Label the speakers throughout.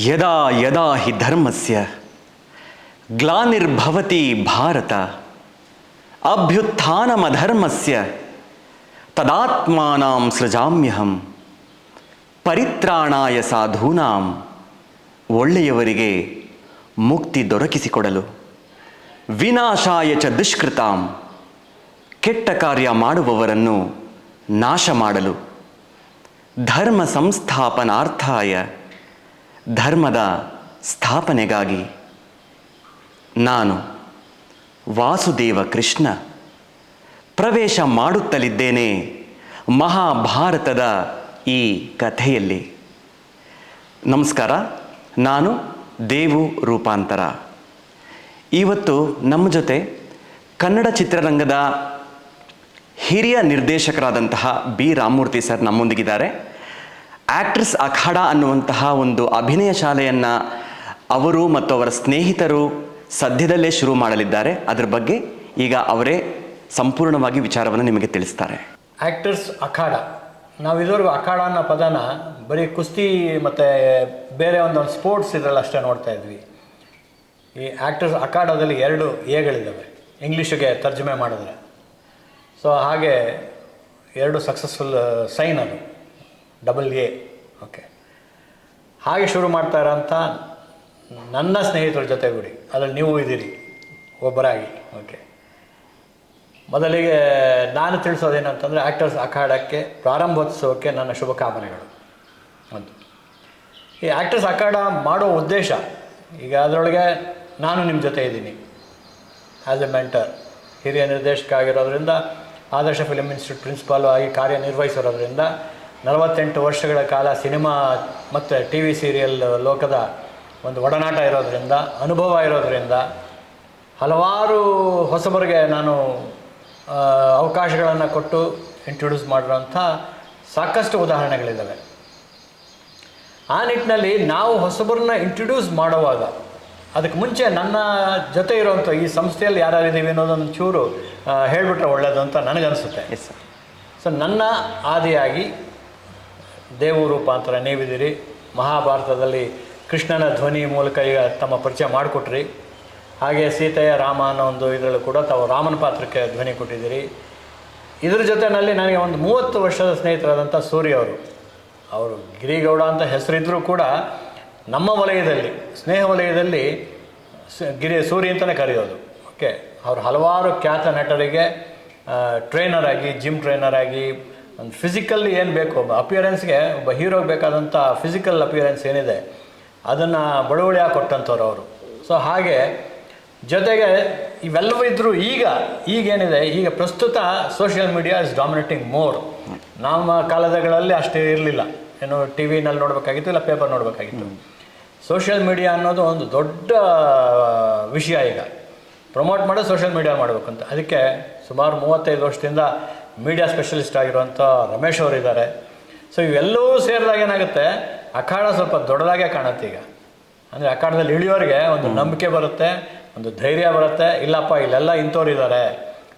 Speaker 1: ಯದಾ ಯದಾ ಹಿ ಧರ್ಮಸ್ಯ ಗ್ಲಾನಿರ್ಭವತಿ ಭಾರತ ಅಭ್ಯುತ್ಥಾನಮಧರ್ಮಸ್ಯ ತದಾತ್ಮಾನಾಂ ಸೃಜಾಮ್ಯಹಂ ಪರಿತ್ರಾಣಾಯ ಸಾಧೂನಾಂ. ಒಳ್ಳೆಯವರಿಗೆ ಮುಕ್ತಿ ದೊರಕಿಸಿಕೊಡಲು, ವಿನಾಶಾಯ ಚ ದುಷ್ಕೃತಾಂ, ಕೆಟ್ಟ ಕಾರ್ಯ ಮಾಡುವವರನ್ನು ನಾಶ ಮಾಡಲು, ಧರ್ಮ ಸಂಸ್ಥಾಪನಾರ್ಥಾಯ, ಧರ್ಮದ ಸ್ಥಾಪನೆಗಾಗಿ ನಾನು ವಾಸುದೇವ ಕೃಷ್ಣ ಪ್ರವೇಶ ಮಾಡುತ್ತಲಿದ್ದೇನೆ ಮಹಾಭಾರತದ ಈ ಕಥೆಯಲ್ಲಿ. ನಮಸ್ಕಾರ, ನಾನು ದೇವು ರೂಪಾಂತರ. ಇವತ್ತು ನಮ್ಮ ಜೊತೆ ಕನ್ನಡ ಚಿತ್ರರಂಗದ ಹಿರಿಯ ನಿರ್ದೇಶಕರಾದಂತಹ ಬಿ ರಾಮಮೂರ್ತಿ ಸರ್ ನಮ್ಮೊಂದಿಗಿದ್ದಾರೆ. ಆ್ಯಕ್ಟರ್ಸ್ ಅಖಾಡ ಅನ್ನುವಂತಹ ಒಂದು ಅಭಿನಯ ಶಾಲೆಯನ್ನು ಅವರು ಮತ್ತು ಅವರ ಸ್ನೇಹಿತರು ಸದ್ಯದಲ್ಲೇ ಶುರು ಮಾಡಲಿದ್ದಾರೆ. ಅದರ ಬಗ್ಗೆ ಈಗ ಅವರೇ ಸಂಪೂರ್ಣವಾಗಿ ವಿಚಾರವನ್ನು ನಿಮಗೆ ತಿಳಿಸ್ತಾರೆ.
Speaker 2: ಆ್ಯಕ್ಟರ್ಸ್ ಅಖಾಡ, ನಾವು ಇದುವರೆಗೂ ಅಖಾಡ ಅನ್ನೋ ಪದನ ಬರೀ ಕುಸ್ತಿ ಮತ್ತು ಬೇರೆ ಒಂದೊಂದು ಸ್ಪೋರ್ಟ್ಸ್ ಇದರಲ್ಲಿ ಅಷ್ಟೇ ನೋಡ್ತಾ ಇದ್ವಿ. ಈ ಆ್ಯಕ್ಟರ್ಸ್ ಅಖಾಡದಲ್ಲಿ 2 ಎಗಳಿದ್ದಾವೆ ಇಂಗ್ಲೀಷಿಗೆ ತರ್ಜುಮೆ ಮಾಡಿದ್ರೆ. ಸೊ ಹಾಗೆ 2 ಸಕ್ಸಸ್ಫುಲ್ ಸೈನ್ ಅದು, AA. ಓಕೆ, ಹಾಗೆ ಶುರು ಮಾಡ್ತಾ ಇರೋಂಥ ನನ್ನ ಸ್ನೇಹಿತರ ಜೊತೆಗೂಡಿ ಅದರಲ್ಲಿ ನೀವು ಇದ್ದೀರಿ ಒಬ್ಬರಾಗಿ. ಓಕೆ, ಮೊದಲಿಗೆ ನಾನು ತಿಳಿಸೋದೇನಂತಂದರೆ ಆ್ಯಕ್ಟರ್ಸ್ ಅಖಾಡಕ್ಕೆ ಪ್ರಾರಂಭೋತ್ಸವಕ್ಕೆ ನನ್ನ ಶುಭಕಾಮನೆಗಳು. ಒಂದು ಈ ಆ್ಯಕ್ಟರ್ಸ್ ಅಖಾಡ ಮಾಡೋ ಉದ್ದೇಶ, ಈಗ ಅದರೊಳಗೆ ನಾನು ನಿಮ್ಮ ಜೊತೆ ಇದ್ದೀನಿ ಆ್ಯಸ್ ಎ ಮೆಂಟರ್, ಹಿರಿಯ ನಿರ್ದೇಶಕ ಆಗಿರೋದ್ರಿಂದ, ಆದರ್ಶ ಫಿಲ್ಮ್ ಇನ್ಸ್ಟಿಟ್ಯೂಟ್ ಪ್ರಿನ್ಸಿಪಾಲು ಆಗಿ ಕಾರ್ಯನಿರ್ವಹಿಸಿರೋದ್ರಿಂದ, 48 ವರ್ಷಗಳ ಕಾಲ ಸಿನಿಮಾ ಮತ್ತು TV ಸೀರಿಯಲ್ ಲೋಕದ ಒಂದು ಒಡನಾಟ ಇರೋದರಿಂದ, ಅನುಭವ ಇರೋದರಿಂದ, ಹಲವಾರು ಹೊಸಬರಿಗೆ ನಾನು ಅವಕಾಶಗಳನ್ನು ಕೊಟ್ಟು ಇಂಟ್ರೊಡ್ಯೂಸ್ ಮಾಡಿರೋಂಥ ಸಾಕಷ್ಟು ಉದಾಹರಣೆಗಳಿದ್ದಾವೆ. ಆ ನಿಟ್ಟಿನಲ್ಲಿ ನಾವು ಹೊಸಬರನ್ನ ಇಂಟ್ರೊಡ್ಯೂಸ್ ಮಾಡುವಾಗ ಅದಕ್ಕೆ ಮುಂಚೆ ನನ್ನ ಜೊತೆ ಇರೋವಂಥ ಈ ಸಂಸ್ಥೆಯಲ್ಲಿ ಯಾರ್ಯಾರಿದ್ದೀವಿ ಅನ್ನೋದೊಂದು ಚೂರು ಹೇಳಿಬಿಟ್ರೆ ಒಳ್ಳೆಯದು ಅಂತ ನನಗನ್ಸುತ್ತೆ. ಸೊ ನನ್ನ ಆದಿಯಾಗಿ ದೇವು ರೂಪಾಂತರ ನೀವಿದ್ದೀರಿ. ಮಹಾಭಾರತದಲ್ಲಿ ಕೃಷ್ಣನ ಧ್ವನಿ ಮೂಲಕ ಈಗ ತಮ್ಮ ಪರಿಚಯ ಮಾಡಿಕೊಟ್ರಿ. ಹಾಗೆ ಸೀತೆಯ ರಾಮ ಅನ್ನೋ ಒಂದು ಇದರಲ್ಲೂ ಕೂಡ ತಾವು ರಾಮನ ಪಾತ್ರಕ್ಕೆ ಧ್ವನಿ ಕೊಟ್ಟಿದ್ದೀರಿ. ಇದ್ರ ಜೊತೆಯಲ್ಲಿ ನನಗೆ ಒಂದು 30 ವರ್ಷದ ಸ್ನೇಹಿತರಾದಂಥ ಸೂರ್ಯ ಅವರು ಗಿರಿಗೌಡ ಅಂತ ಹೆಸರಿದ್ದರೂ ಕೂಡ ನಮ್ಮ ವಲಯದಲ್ಲಿ, ಸ್ನೇಹ ವಲಯದಲ್ಲಿ ಸೂರ್ಯ ಅಂತಲೇ ಕರೆಯೋದು. ಓಕೆ, ಅವರು ಹಲವಾರು ಖ್ಯಾತ ನಟರಿಗೆ ಟ್ರೈನರ್ ಆಗಿ, ಜಿಮ್ ಟ್ರೈನರ್ ಆಗಿ, ಒಂದು ಫಿಸಿಕಲ್ ಏನು ಬೇಕು, ಒಬ್ಬ ಅಪಿಯರೆನ್ಸ್ಗೆ, ಒಬ್ಬ ಹೀರೋಗೆ ಬೇಕಾದಂಥ ಫಿಸಿಕಲ್ ಅಪಿಯರೆನ್ಸ್ ಏನಿದೆ ಅದನ್ನು ಬಳುವಳಿಯಾಗಿ ಕೊಟ್ಟಂಥವ್ರು ಅವರು. ಸೊ ಹಾಗೆ ಜೊತೆಗೆ ಇವೆಲ್ಲವೂ ಇದ್ದರೂ ಈಗೇನಿದೆ, ಈಗ ಪ್ರಸ್ತುತ social media is dominating more. ನಮ್ಮ ಕಾಲದಗಳಲ್ಲಿ ಅಷ್ಟೇ ಇರಲಿಲ್ಲ, ಏನು TV ನಲ್ಲಿ ನೋಡಬೇಕಾಗಿತ್ತು, ಇಲ್ಲ ಪೇಪರ್ ನೋಡಬೇಕಾಗಿತ್ತು. ಸೋಷಿಯಲ್ ಮೀಡಿಯಾ ಅನ್ನೋದು ಒಂದು ದೊಡ್ಡ ವಿಷಯ. ಈಗ ಪ್ರಮೋಟ್ ಮಾಡೋದು ಸೋಷಿಯಲ್ ಮೀಡಿಯಾ ಮಾಡಬೇಕು ಅಂತ. ಅದಕ್ಕೆ ಸುಮಾರು 35 ವರ್ಷದಿಂದ ಮೀಡಿಯಾ ಸ್ಪೆಷಲಿಸ್ಟ್ ಆಗಿರುವಂಥ ರಮೇಶ್ ಅವರು ಇದ್ದಾರೆ. ಸೊ ಇವೆಲ್ಲವೂ ಸೇರಿದಾಗ ಏನಾಗುತ್ತೆ, ಅಖಾಡ ಸ್ವಲ್ಪ ದೊಡ್ಡದಾಗೆ ಕಾಣುತ್ತೆ ಈಗ. ಅಂದರೆ ಅಖಾಡದಲ್ಲಿ ಇಳಿಯೋರಿಗೆ ಒಂದು ನಂಬಿಕೆ ಬರುತ್ತೆ, ಒಂದು ಧೈರ್ಯ ಬರುತ್ತೆ, ಇಲ್ಲಪ್ಪ ಇಲ್ಲೆಲ್ಲ ಇಂಥವ್ರಿದ್ದಾರೆ,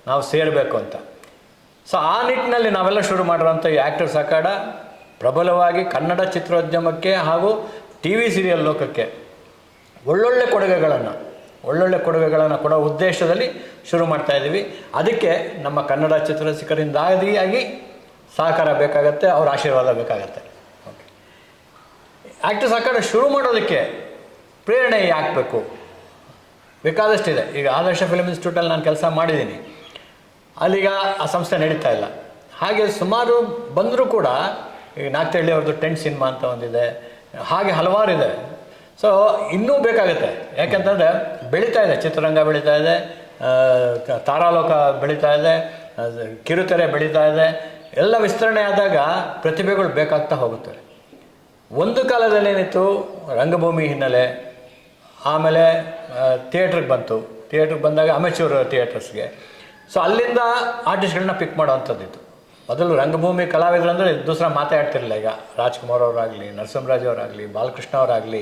Speaker 2: ನಾವು ಸೇರಬೇಕು ಅಂತ. ಸೊ ಆ ನಿಟ್ಟಿನಲ್ಲಿ ನಾವೆಲ್ಲ ಶುರು ಮಾಡಿರೋಂಥ ಈ ಆ್ಯಕ್ಟರ್ಸ್ ಅಖಾಡ ಪ್ರಬಲವಾಗಿ ಕನ್ನಡ ಚಿತ್ರೋದ್ಯಮಕ್ಕೆ ಹಾಗೂ TV ಸೀರಿಯಲ್ ಲೋಕಕ್ಕೆ ಒಳ್ಳೊಳ್ಳೆ ಕೊಡುಗೆಗಳನ್ನು ಕೊಡೋ ಉದ್ದೇಶದಲ್ಲಿ ಶುರು ಮಾಡ್ತಾಯಿದ್ದೀವಿ. ಅದಕ್ಕೆ ನಮ್ಮ ಕನ್ನಡ ಚಿತ್ರರಸಿಕರಿಂದಾಗಿ ಸಹಕಾರ ಬೇಕಾಗತ್ತೆ, ಅವ್ರ ಆಶೀರ್ವಾದ ಬೇಕಾಗತ್ತೆ. ಓಕೆ, ಆ್ಯಕ್ಟರ್ಸ್ ಅಖಾಡ ಶುರು ಮಾಡೋದಕ್ಕೆ ಪ್ರೇರಣೆ ಯಾಕೆ ಬೇಕು? ಬೇಕಾದಷ್ಟಿದೆ. ಈಗ ಆದರ್ಶ ಫಿಲ್ಮ್ ಇನ್ಸ್ಟಿಟ್ಯೂಟಲ್ಲಿ ನಾನು ಕೆಲಸ ಮಾಡಿದ್ದೀನಿ, ಅಲ್ಲಿಗ ಆ ಸಂಸ್ಥೆ ನಡೀತಾ ಇಲ್ಲ. ಹಾಗೆ ಸುಮಾರು ಬಂದರೂ ಕೂಡ ಈಗ ನಾಗ್ತಳ್ಳಿ ಅವ್ರದ್ದು 10 ಸಿನಿಮಾ ಅಂತ ಒಂದಿದೆ, ಹಾಗೆ ಹಲವಾರು ಇದೆ. ಸೊ ಇನ್ನೂ ಬೇಕಾಗುತ್ತೆ. ಯಾಕೆಂತಂದರೆ ಬೆಳೀತಾ ಇದೆ, ಚಿತ್ರರಂಗ ಬೆಳೀತಾ ಇದೆ, ತಾರಾಲೋಕ ಬೆಳೀತಾ ಇದೆ, ಕಿರುತೆರೆ ಬೆಳೀತಾ ಇದೆ. ಎಲ್ಲ ವಿಸ್ತರಣೆ ಆದಾಗ ಪ್ರತಿಭೆಗಳು ಬೇಕಾಗ್ತಾ ಹೋಗುತ್ತವೆ. ಒಂದು ಕಾಲದಲ್ಲಿ ಏನಿತ್ತು, ರಂಗಭೂಮಿ ಹಿನ್ನೆಲೆ, ಆಮೇಲೆ ಥಿಯೇಟ್ರಿಗೆ ಬಂದಾಗ ಅಮೆಚೂರ್ ಥಿಯೇಟರ್ಸ್ಗೆ. ಸೊ ಅಲ್ಲಿಂದ ಆರ್ಟಿಸ್ಟ್ಗಳನ್ನ ಪಿಕ್ ಮಾಡೋವಂಥದ್ದಿತ್ತು. ಮೊದಲು ರಂಗಭೂಮಿ ಕಲಾವಿದರು ಅಂದರೆ ದೂಸರ ಮಾತಾಡ್ತಿರಲಿಲ್ಲ. ಈಗ ರಾಜ್ಕುಮಾರ್ ಅವರಾಗಲಿ, ನರಸಿಂಹರಾಜ್ ಅವರಾಗಲಿ, ಬಾಲಕೃಷ್ಣ ಅವರಾಗಲಿ,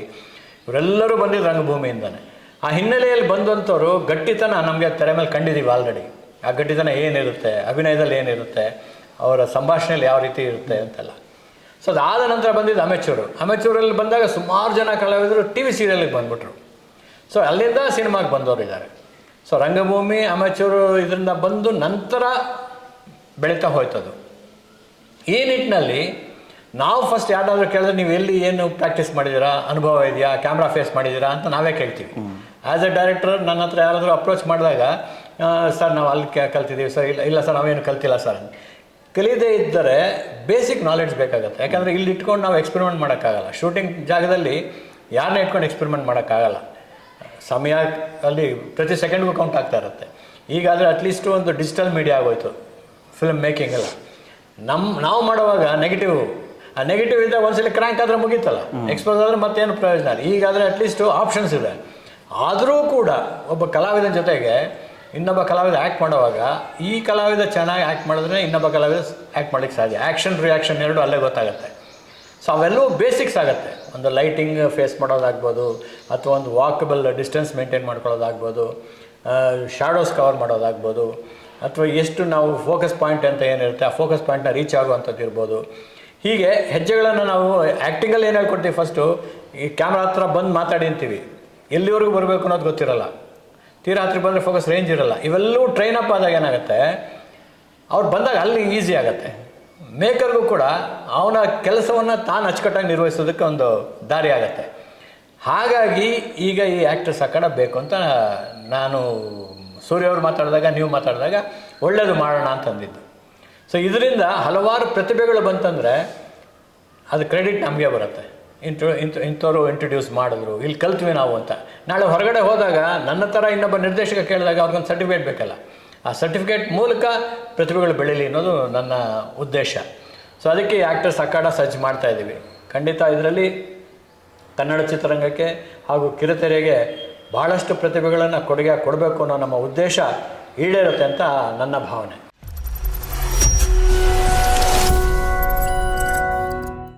Speaker 2: ಇವರೆಲ್ಲರೂ ಬಂದಿದ್ದು ರಂಗಭೂಮಿಯಿಂದನೇ. ಆ ಹಿನ್ನೆಲೆಯಲ್ಲಿ ಬಂದಂಥವ್ರು ಗಟ್ಟಿತನ ನಮಗೆ ತೆರೆ ಮೇಲೆ ಕಂಡಿದ್ದೀವಿ ಆಲ್ರೆಡಿ. ಆ ಗಟ್ಟಿತನ ಏನಿರುತ್ತೆ, ಅಭಿನಯದಲ್ಲಿ ಏನಿರುತ್ತೆ, ಅವರ ಸಂಭಾಷಣೆಯಲ್ಲಿ ಯಾವ ರೀತಿ ಇರುತ್ತೆ ಅಂತೆಲ್ಲ. ಸೊ ಅದಾದ ನಂತರ ಬಂದಿದ್ದು ಅಮೆಚೂರಲ್ಲಿ ಬಂದಾಗ ಸುಮಾರು ಜನ ಕಲಾವಿದರು ಟಿ ವಿ ಸೀರಿಯಲ್ಗೆ ಬಂದ್ಬಿಟ್ರು. ಸೊ ಅಲ್ಲಿಂದ ಸಿನಿಮಾಗೆ ಬಂದವರು ಇದ್ದಾರೆ. ಸೊ ರಂಗಭೂಮಿ ಅಮೆಚೂರು ಇದರಿಂದ ಬಂದು ನಂತರ ಬೆಳೀತಾ ಹೋಯ್ತದು. ಈ ನಿಟ್ಟಿನಲ್ಲಿ ನಾವು ಫಸ್ಟ್ ಯಾರಾದರೂ ಕೇಳಿದ್ರೆ ನೀವು ಎಲ್ಲಿ ಏನು ಪ್ರಾಕ್ಟೀಸ್ ಮಾಡಿದ್ದೀರಾ, ಅನುಭವ ಇದೆಯಾ, ಕ್ಯಾಮ್ರಾ ಫೇಸ್ ಮಾಡಿದ್ದೀರಾ ಅಂತ ನಾವೇ ಕೇಳ್ತೀವಿ. ಆ್ಯಸ್ ಎ ಡೈರೆಕ್ಟರ್ ನನ್ನ ಹತ್ರ ಯಾರಾದರೂ ಅಪ್ರೋಚ್ ಮಾಡಿದಾಗ ಸರ್ ನಾವು ಅಲ್ಲಿ ಕಲ್ತಿದ್ದೀವಿ ಸರ್, ಇಲ್ಲ ಸರ್ ನಾವೇನು ಕಲ್ತಿಲ್ಲ ಸರ್. ಕಲಿಯದೇ ಇದ್ದರೆ ಬೇಸಿಕ್ ನಾಲೆಡ್ಜ್ ಬೇಕಾಗುತ್ತೆ. ಯಾಕಂದರೆ ಇಲ್ಲಿ ಇಟ್ಕೊಂಡು ನಾವು ಎಕ್ಸ್ಪೆರಿಮೆಂಟ್ ಮಾಡೋಕ್ಕಾಗಲ್ಲ. ಶೂಟಿಂಗ್ ಜಾಗದಲ್ಲಿ ಯಾರನ್ನ ಇಟ್ಕೊಂಡು ಎಕ್ಸ್ಪೆರಿಮೆಂಟ್ ಮಾಡೋಕ್ಕಾಗಲ್ಲ. ಸಮಯ ಅಲ್ಲಿ ಪ್ರತಿ ಸೆಕೆಂಡ್ಗೂ ಕೌಂಟ್ ಆಗ್ತಾ ಇರುತ್ತೆ. ಈಗಾದರೆ ಅಟ್ಲೀಸ್ಟು ಒಂದು ಡಿಜಿಟಲ್ ಮೀಡಿಯಾ ಆಗೋಯ್ತು ಫಿಲ್ಮ್ ಮೇಕಿಂಗ್ ಎಲ್ಲ. ನಾವು ಮಾಡುವಾಗ ಆ ನೆಗೆಟಿವ್ ಇದ್ದರೆ ಒಂದ್ಸಲಿ ಕ್ರ್ಯಾಂಕ್ ಆದರೆ ಮುಗೀತಲ್ಲ, ಎಕ್ಸ್ಪೋಸ್ ಆದರೆ ಮತ್ತೇನು ಪ್ರಯೋಜನ ಇಲ್ಲ. ಈಗಾದರೆ ಅಟ್ಲೀಸ್ಟು ಆಪ್ಷನ್ಸ್ ಇದೆ. ಆದರೂ ಕೂಡ ಒಬ್ಬ ಕಲಾವಿದನ ಜೊತೆಗೆ ಇನ್ನೊಬ್ಬ ಕಲಾವಿದ ಆ್ಯಕ್ಟ್ ಮಾಡುವಾಗ ಈ ಕಲಾವಿದ ಚೆನ್ನಾಗಿ ಆ್ಯಕ್ಟ್ ಮಾಡಿದ್ರೆ ಇನ್ನೊಬ್ಬ ಕಲಾವಿದ ಆ್ಯಕ್ಟ್ ಮಾಡೋಕ್ಕೆ ಸಾಧ್ಯ. ಆ್ಯಕ್ಷನ್ ರಿಯಾಕ್ಷನ್ ಎರಡು ಅಲ್ಲೇ ಗೊತ್ತಾಗುತ್ತೆ. ಸೊ ಅವೆಲ್ಲವೂ ಬೇಸಿಕ್ಸ್ ಆಗುತ್ತೆ. ಒಂದು ಲೈಟಿಂಗ್ ಫೇಸ್ ಮಾಡೋದಾಗ್ಬೋದು, ಅಥವಾ ಒಂದು ವಾಕಬಲ್ ಡಿಸ್ಟೆನ್ಸ್ ಮೇಂಟೈನ್ ಮಾಡ್ಕೊಳ್ಳೋದಾಗ್ಬೋದು, ಶಾಡೋಸ್ ಕವರ್ ಮಾಡೋದಾಗ್ಬೋದು, ಅಥವಾ ಎಷ್ಟು ನಾವು ಫೋಕಸ್ ಪಾಯಿಂಟ್ ಅಂತ ಏನಿರುತ್ತೆ ಆ ಫೋಕಸ್ ಪಾಯಿಂಟ್ನ ರೀಚ್ ಆಗುವಂಥದ್ದು ಇರ್ಬೋದು. ಹೀಗೆ ಹೆಜ್ಜೆಗಳನ್ನು ನಾವು ಆ್ಯಕ್ಟಿಂಗಲ್ಲಿ ಏನು ಹೇಳ್ಕೊಡ್ತೀವಿ, ಫಸ್ಟು ಈ ಕ್ಯಾಮ್ರಾ ಹತ್ರ ಬಂದು ಮಾತಾಡಿ ಅಂತೀವಿ, ಎಲ್ಲಿವರೆಗೂ ಬರಬೇಕು ಅನ್ನೋದು ಗೊತ್ತಿರಲ್ಲ. ತೀರಾ ಹತ್ರ ಬಂದರೆ ಫೋಕಸ್ ರೇಂಜ್ ಇರಲ್ಲ. ಇವೆಲ್ಲವೂ ಟ್ರೈನ್ ಅಪ್ ಆದಾಗ ಏನಾಗುತ್ತೆ, ಅವ್ರು ಬಂದಾಗ ಅಲ್ಲಿ ಈಸಿ ಆಗುತ್ತೆ. ಮೇಕರ್ಗೂ ಕೂಡ ಅವನ ಕೆಲಸವನ್ನು ತಾನು ಅಚ್ಚುಕಟ್ಟಾಗಿ ನಿರ್ವಹಿಸೋದಕ್ಕೆ ಒಂದು ದಾರಿ ಆಗುತ್ತೆ. ಹಾಗಾಗಿ ಈಗ ಈ ಆ್ಯಕ್ಟರ್ಸ್ ಆ ಕಡೆ ಬೇಕು ಅಂತ ನಾನು ಸೂರ್ಯವ್ರು ಮಾತಾಡಿದಾಗ, ನೀವು ಮಾತಾಡಿದಾಗ ಒಳ್ಳೆಯದು ಮಾಡೋಣ ಅಂತಂದಿದ್ದು. ಸೊ ಇದರಿಂದ ಹಲವಾರು ಪ್ರತಿಭೆಗಳು ಬಂತಂದರೆ ಅದು ಕ್ರೆಡಿಟ್ ನಮಗೆ ಬರುತ್ತೆ. ಇಂಥವ್ರು ಇಂಟ್ರೊಡ್ಯೂಸ್ ಮಾಡಿದ್ರು, ಇಲ್ಲಿ ಕಲ್ತ್ವಿ ನಾವು ಅಂತ. ನಾಳೆ ಹೊರಗಡೆ ಹೋದಾಗ ನನ್ನ ಥರ ಇನ್ನೊಬ್ಬ ನಿರ್ದೇಶಕ ಕೇಳಿದಾಗ ಅವ್ರಿಗೊಂದು ಸರ್ಟಿಫಿಕೇಟ್ ಬೇಕಲ್ಲ, ಆ ಸರ್ಟಿಫಿಕೇಟ್ ಮೂಲಕ ಪ್ರತಿಭೆಗಳು ಬೆಳೀಲಿ ಅನ್ನೋದು ನನ್ನ ಉದ್ದೇಶ. ಸೊ ಅದಕ್ಕೆ ಆ್ಯಕ್ಟರ್ಸ್ ಅಖಾಡ ಸಜ್ಜು ಮಾಡ್ತಾಯಿದ್ದೀವಿ. ಖಂಡಿತ ಇದರಲ್ಲಿ ಕನ್ನಡ ಚಿತ್ರರಂಗಕ್ಕೆ ಹಾಗೂ ಕಿರುತೆರೆಗೆ ಭಾಳಷ್ಟು ಪ್ರತಿಭೆಗಳನ್ನು ಕೊಡುಗೆ ಕೊಡಬೇಕು ಅನ್ನೋ ನಮ್ಮ ಉದ್ದೇಶ ಈಡೇರುತ್ತೆ ಅಂತ ನನ್ನ ಭಾವನೆ.